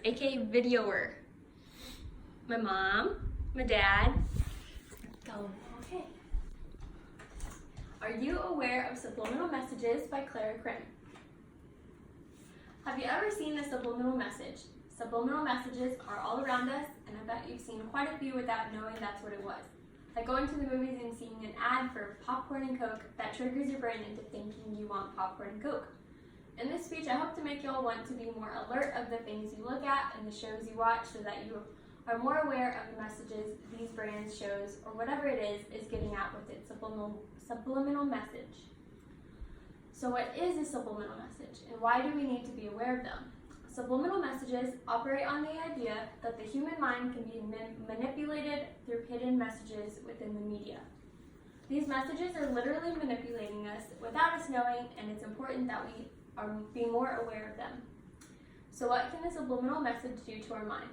aka videoer. My mom, my dad. Go. Okay. Are you aware of Subliminal Messages by Clara Krim? Have you ever seen a subliminal message? Subliminal messages are all around us, and I bet you've seen quite a few without knowing that's what it was. Like going to the movies and seeing an ad for popcorn and Coke that triggers your brain into thinking you want popcorn and Coke. In this speech, I hope to make you all want to be more alert of the things you look at and the shows you watch so that you are more aware of the messages these brands, shows, or whatever it is getting at with its subliminal message. So what is a subliminal message, and why do we need to be aware of them? Subliminal messages operate on the idea that the human mind can be manipulated through hidden messages within the media. These messages are literally manipulating us without us knowing, and it's important that we be more aware of them. So what can a subliminal message do to our mind?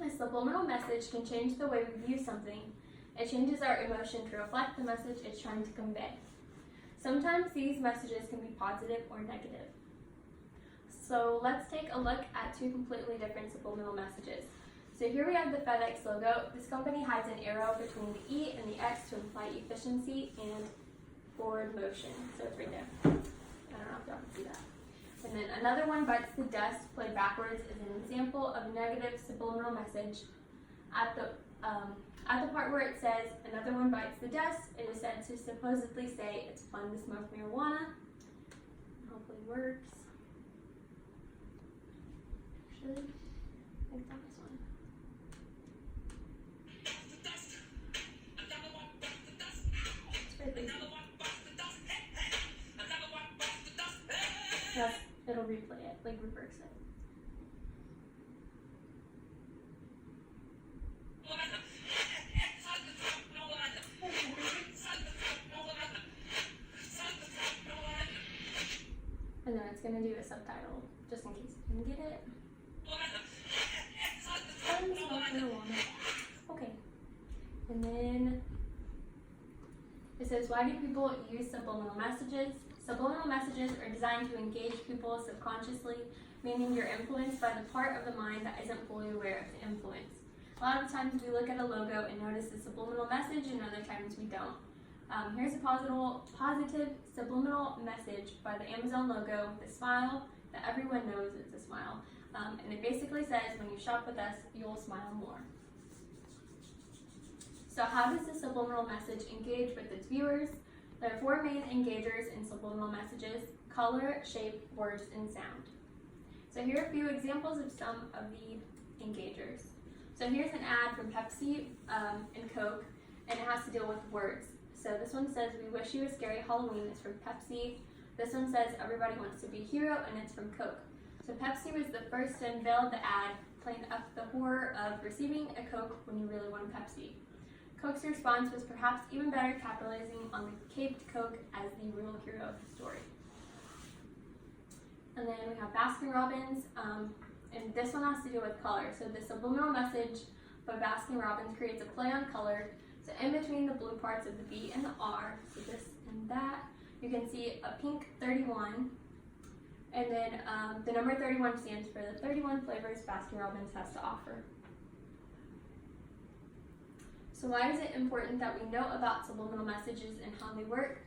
A subliminal message can change the way we view something. It changes our emotion to reflect the message it's trying to convey. Sometimes these messages can be positive or negative. So let's take a look at two completely different subliminal messages. So here we have the FedEx logo. This company hides an arrow between the E and the X to imply efficiency and forward motion. So it's right there. I don't know if y'all can see that. And then another one, bites the dust, played backwards, is an example of a negative subliminal message. At the part where it says, another one bites the dust, it is said to supposedly say it's fun to smoke marijuana. Hopefully it works. Actually, I think it's on this one. It's really easy. Yes, it'll replay it, like reverse it. And then it's going to do a subtitle, just in case you can get it. Okay. And then it says, why do people use subliminal messages? Subliminal messages are designed to engage people subconsciously, meaning you're influenced by the part of the mind that isn't fully aware of the influence. A lot of times we look at a logo and notice the subliminal message, and other times we don't. Here's a positive subliminal message by the Amazon logo with a smile that everyone knows it's a smile. And it basically says, when you shop with us, you'll smile more. So how does the subliminal message engage with its viewers? There are four main engagers in subliminal messages: color, shape, words, and sound. So here are a few examples of some of the engagers. So here's an ad from Pepsi and Coke, and it has to deal with words. So this one says, we wish you a scary Halloween. It's from Pepsi. This one says, everybody wants to be a hero, and it's from Coke. So Pepsi was the first to unveil the ad, playing up the horror of receiving a Coke when you really want a Pepsi. Coke's response was perhaps even better, capitalizing on the caped Coke as the real hero of the story. And then we have Baskin-Robbins, and this one has to do with color. So the subliminal message by Baskin-Robbins creates a play on color. So in between the blue parts of the B and the R, so this and that, you can see a pink 31, and then the number 31 stands for the 31 flavors Baskin-Robbins has to offer. So why is it important that we know about subliminal messages and how they work?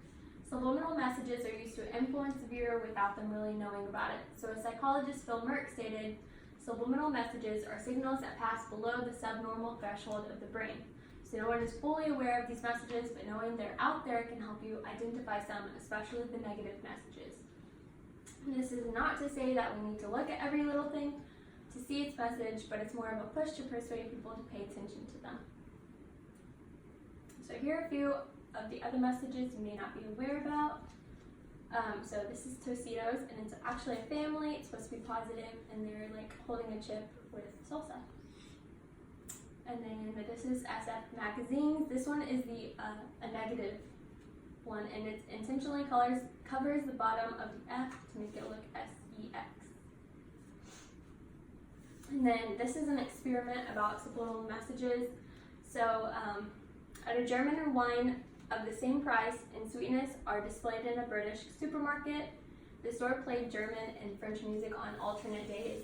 Subliminal messages are used to influence the viewer without them really knowing about it. So as psychologist Phil Merck stated, subliminal messages are signals that pass below the subnormal threshold of the brain. So no one is fully aware of these messages, but knowing they're out there can help you identify some, especially the negative messages. And this is not to say that we need to look at every little thing to see its message, but it's more of a push to persuade people to pay attention to them. So here are a few of the other messages you may not be aware about. So this is Tostitos, and it's actually a family. It's supposed to be positive, and they're like holding a chip with salsa. And then this is SF Magazines. This one is a negative one, and it intentionally covers the bottom of the F to make it look SEX. And then this is an experiment about subliminal messages. So at a German wine of the same price and sweetness are displayed in a British supermarket. The store played German and French music on alternate days.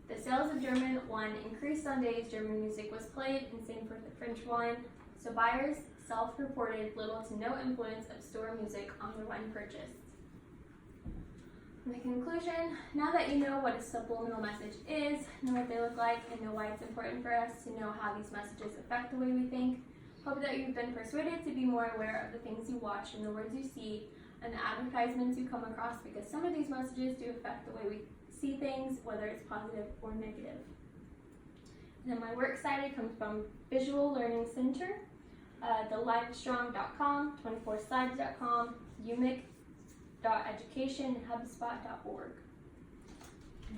The sales of German one increased on days German music was played, and same for the French wine. So buyers self-reported little to no influence of store music on their wine purchase. In the conclusion, now that you know what a subliminal message is, know what they look like, and know why it's important for us to know how these messages affect the way we think, hope that you've been persuaded to be more aware of the things you watch and the words you see and the advertisements you come across, because some of these messages do affect the way we see things, whether it's positive or negative. And then my works cited comes from Visual Learning Center, thelivestrong.com, 24slides.com, umic.education, and hubspot.org.